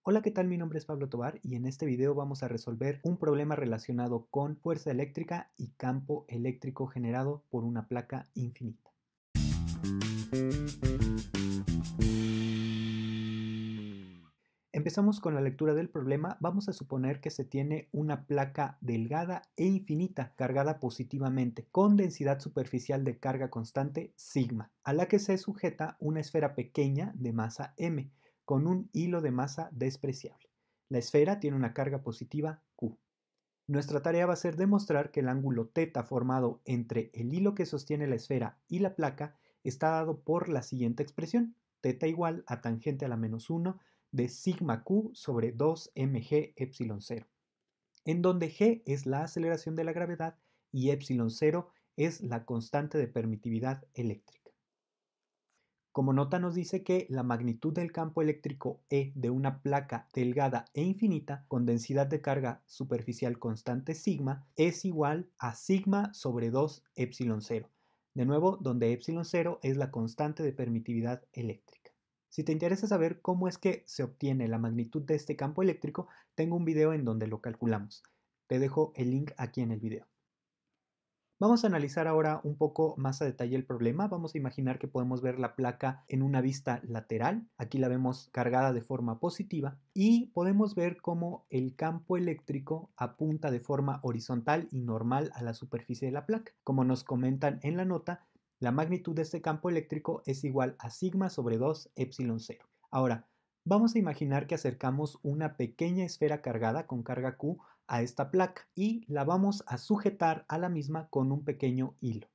Hola, ¿qué tal? Mi nombre es Pablo Tovar y en este video vamos a resolver un problema relacionado con fuerza eléctrica y campo eléctrico generado por una placa infinita. Empezamos con la lectura del problema. Vamos a suponer que se tiene una placa delgada e infinita cargada positivamente con densidad superficial de carga constante sigma, a la que se sujeta una esfera pequeña de masa m con un hilo de masa despreciable. La esfera tiene una carga positiva Q. Nuestra tarea va a ser demostrar que el ángulo θ formado entre el hilo que sostiene la esfera y la placa está dado por la siguiente expresión: θ igual a tangente a la menos 1 de sigma q sobre 2mg epsilon 0, en donde g es la aceleración de la gravedad y epsilon 0 es la constante de permitividad eléctrica. Como nota nos dice que la magnitud del campo eléctrico E de una placa delgada e infinita con densidad de carga superficial constante sigma es igual a sigma sobre 2 epsilon 0. De nuevo, donde epsilon 0 es la constante de permitividad eléctrica. Si te interesa saber cómo es que se obtiene la magnitud de este campo eléctrico, tengo un video en donde lo calculamos. Te dejo el link aquí en el video. Vamos a analizar ahora un poco más a detalle el problema. Vamos a imaginar que podemos ver la placa en una vista lateral. Aquí la vemos cargada de forma positiva y podemos ver cómo el campo eléctrico apunta de forma horizontal y normal a la superficie de la placa. Como nos comentan en la nota, la magnitud de este campo eléctrico es igual a sigma sobre 2 epsilon 0. Ahora, vamos a imaginar que acercamos una pequeña esfera cargada con carga Q a esta placa y la vamos a sujetar a la misma con un pequeño hilo.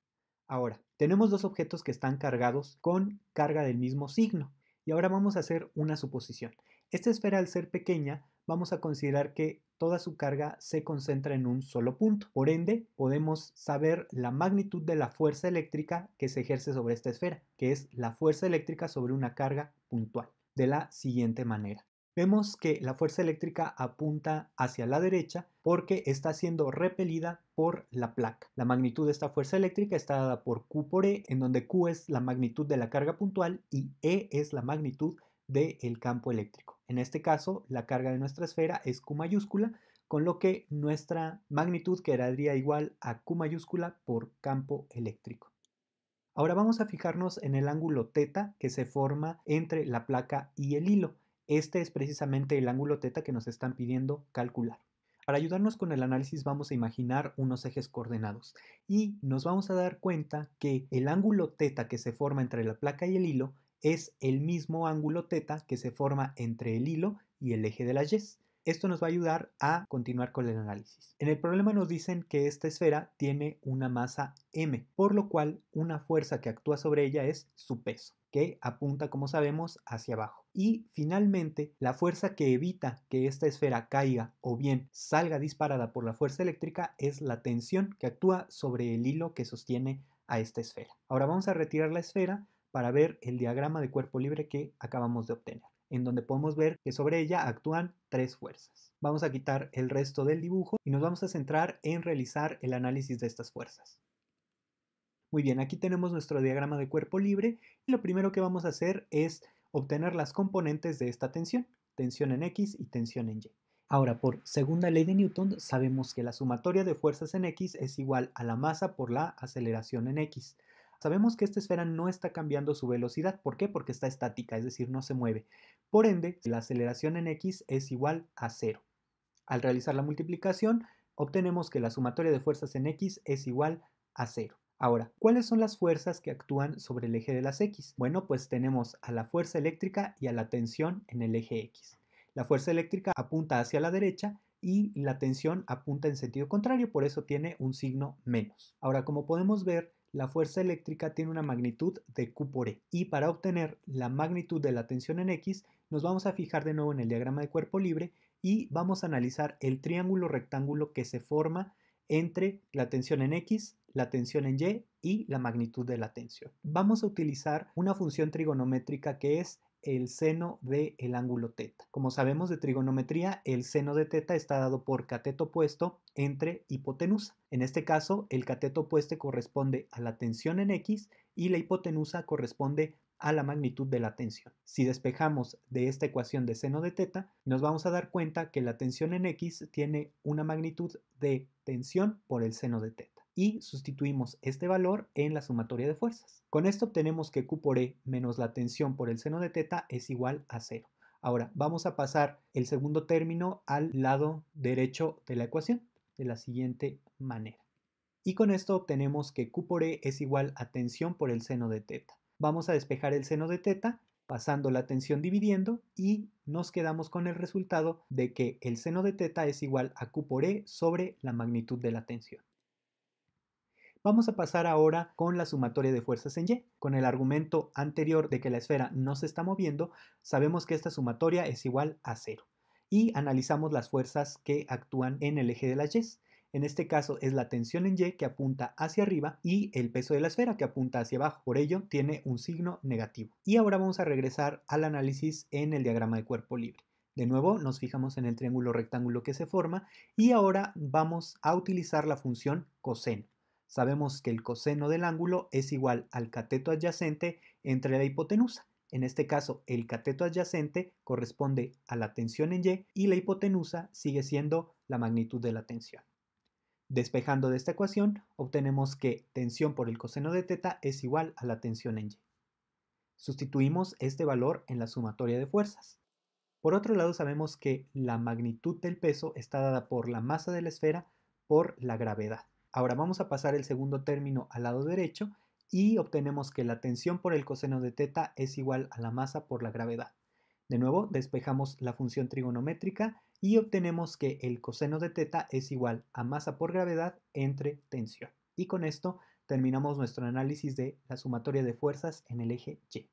Ahora, tenemos dos objetos que están cargados con carga del mismo signo y ahora vamos a hacer una suposición. Esta esfera, al ser pequeña, vamos a considerar que toda su carga se concentra en un solo punto. Por ende, podemos saber la magnitud de la fuerza eléctrica que se ejerce sobre esta esfera, que es la fuerza eléctrica sobre una carga puntual, de la siguiente manera. Vemos que la fuerza eléctrica apunta hacia la derecha porque está siendo repelida por la placa. La magnitud de esta fuerza eléctrica está dada por Q por E, en donde Q es la magnitud de la carga puntual y E es la magnitud del campo eléctrico. En este caso, la carga de nuestra esfera es Q mayúscula, con lo que nuestra magnitud quedaría igual a Q mayúscula por campo eléctrico. Ahora vamos a fijarnos en el ángulo θ que se forma entre la placa y el hilo. Este es precisamente el ángulo θ que nos están pidiendo calcular. Para ayudarnos con el análisis vamos a imaginar unos ejes coordenados y nos vamos a dar cuenta que el ángulo θ que se forma entre la placa y el hilo es el mismo ángulo θ que se forma entre el hilo y el eje de las Y. Esto nos va a ayudar a continuar con el análisis. En el problema nos dicen que esta esfera tiene una masa m, por lo cual una fuerza que actúa sobre ella es su peso, que apunta, como sabemos, hacia abajo. Y finalmente, la fuerza que evita que esta esfera caiga o bien salga disparada por la fuerza eléctrica es la tensión que actúa sobre el hilo que sostiene a esta esfera. Ahora vamos a retirar la esfera para ver el diagrama de cuerpo libre que acabamos de obtener, en donde podemos ver que sobre ella actúan tres fuerzas. Vamos a quitar el resto del dibujo y nos vamos a centrar en realizar el análisis de estas fuerzas. Muy bien, aquí tenemos nuestro diagrama de cuerpo libre y lo primero que vamos a hacer es obtener las componentes de esta tensión en X y tensión en Y. Ahora, por segunda ley de Newton, sabemos que la sumatoria de fuerzas en X es igual a la masa por la aceleración en X. Sabemos que esta esfera no está cambiando su velocidad. ¿Por qué? Porque está estática, es decir, no se mueve. Por ende, la aceleración en X es igual a 0. Al realizar la multiplicación, obtenemos que la sumatoria de fuerzas en X es igual a 0. Ahora, ¿cuáles son las fuerzas que actúan sobre el eje de las X? Bueno, pues tenemos a la fuerza eléctrica y a la tensión en el eje X. La fuerza eléctrica apunta hacia la derecha y la tensión apunta en sentido contrario, por eso tiene un signo menos. Ahora, como podemos ver, la fuerza eléctrica tiene una magnitud de Q por E. Y para obtener la magnitud de la tensión en X, nos vamos a fijar de nuevo en el diagrama de cuerpo libre y vamos a analizar el triángulo rectángulo que se forma entre la tensión en X, la tensión en Y y la magnitud de la tensión. Vamos a utilizar una función trigonométrica que es el seno del ángulo θ. Como sabemos de trigonometría, el seno de θ está dado por cateto opuesto entre hipotenusa. En este caso, el cateto opuesto corresponde a la tensión en X y la hipotenusa corresponde a la magnitud de la tensión. Si despejamos de esta ecuación de seno de teta, nos vamos a dar cuenta que la tensión en X tiene una magnitud de tensión por el seno de teta. Y sustituimos este valor en la sumatoria de fuerzas. Con esto obtenemos que Q por E menos la tensión por el seno de teta es igual a 0. Ahora vamos a pasar el segundo término al lado derecho de la ecuación de la siguiente manera. Y con esto obtenemos que Q por E es igual a tensión por el seno de teta. Vamos a despejar el seno de teta pasando la tensión dividiendo y nos quedamos con el resultado de que el seno de teta es igual a Q por E sobre la magnitud de la tensión. Vamos a pasar ahora con la sumatoria de fuerzas en Y. Con el argumento anterior de que la esfera no se está moviendo, sabemos que esta sumatoria es igual a 0. Y analizamos las fuerzas que actúan en el eje de las Y. En este caso es la tensión en Y que apunta hacia arriba y el peso de la esfera que apunta hacia abajo. Por ello tiene un signo negativo. Y ahora vamos a regresar al análisis en el diagrama de cuerpo libre. De nuevo nos fijamos en el triángulo rectángulo que se forma y ahora vamos a utilizar la función coseno. Sabemos que el coseno del ángulo es igual al cateto adyacente entre la hipotenusa. En este caso, el cateto adyacente corresponde a la tensión en Y y la hipotenusa sigue siendo la magnitud de la tensión. Despejando de esta ecuación, obtenemos que tensión por el coseno de teta es igual a la tensión en Y. Sustituimos este valor en la sumatoria de fuerzas. Por otro lado, sabemos que la magnitud del peso está dada por la masa de la esfera por la gravedad. Ahora vamos a pasar el segundo término al lado derecho y obtenemos que la tensión por el coseno de teta es igual a la masa por la gravedad. De nuevo, despejamos la función trigonométrica y obtenemos que el coseno de teta es igual a masa por gravedad entre tensión. Y con esto terminamos nuestro análisis de la sumatoria de fuerzas en el eje Y.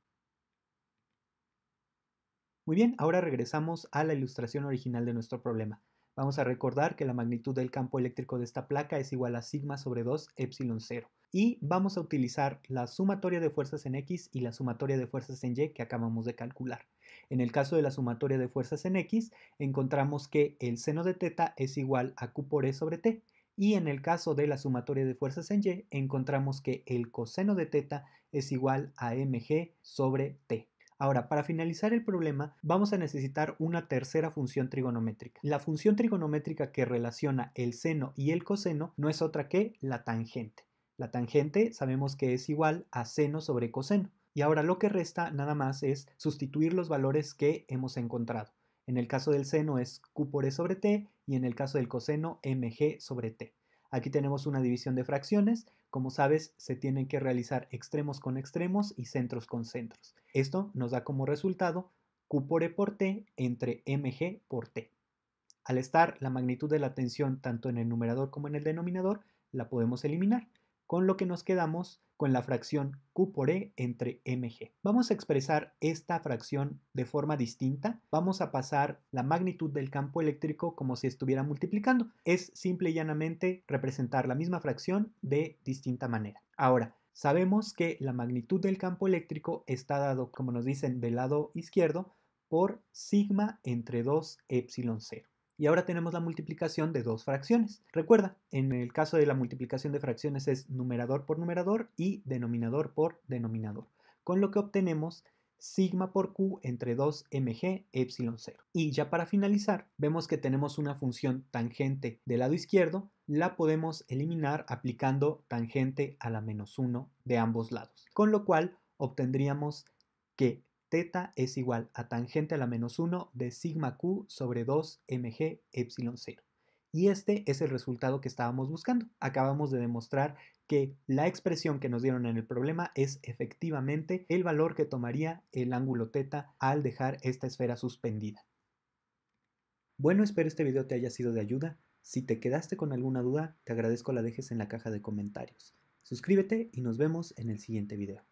Muy bien, ahora regresamos a la ilustración original de nuestro problema. Vamos a recordar que la magnitud del campo eléctrico de esta placa es igual a sigma sobre 2 epsilon 0. Y vamos a utilizar la sumatoria de fuerzas en X y la sumatoria de fuerzas en Y que acabamos de calcular. En el caso de la sumatoria de fuerzas en X, encontramos que el seno de teta es igual a Q por E sobre T. Y en el caso de la sumatoria de fuerzas en Y, encontramos que el coseno de teta es igual a mg sobre T. Ahora, para finalizar el problema, vamos a necesitar una tercera función trigonométrica. La función trigonométrica que relaciona el seno y el coseno no es otra que la tangente. La tangente sabemos que es igual a seno sobre coseno. Y ahora lo que resta nada más es sustituir los valores que hemos encontrado. En el caso del seno es Q por E sobre T y en el caso del coseno mg sobre T. Aquí tenemos una división de fracciones. Como sabes, se tienen que realizar extremos con extremos y centros con centros. Esto nos da como resultado Q por E por T entre mg por T. Al estar la magnitud de la tensión tanto en el numerador como en el denominador, la podemos eliminar, con lo que nos quedamos con la fracción Q por E entre mg. Vamos a expresar esta fracción de forma distinta. Vamos a pasar la magnitud del campo eléctrico como si estuviera multiplicando. Es simple y llanamente representar la misma fracción de distinta manera. Ahora, sabemos que la magnitud del campo eléctrico está dado, como nos dicen del lado izquierdo, por sigma entre 2 epsilon 0. Y ahora tenemos la multiplicación de dos fracciones. Recuerda, en el caso de la multiplicación de fracciones es numerador por numerador y denominador por denominador, con lo que obtenemos sigma por q entre 2 mg epsilon 0. Y ya para finalizar, vemos que tenemos una función tangente del lado izquierdo, la podemos eliminar aplicando tangente a la menos 1 de ambos lados, con lo cual obtendríamos que teta es igual a tangente a la menos 1 de sigma q sobre 2 mg epsilon 0. Y este es el resultado que estábamos buscando. Acabamos de demostrar que la expresión que nos dieron en el problema es efectivamente el valor que tomaría el ángulo teta al dejar esta esfera suspendida. Bueno, espero este video te haya sido de ayuda. Si te quedaste con alguna duda, te agradezco la dejes en la caja de comentarios. Suscríbete y nos vemos en el siguiente video.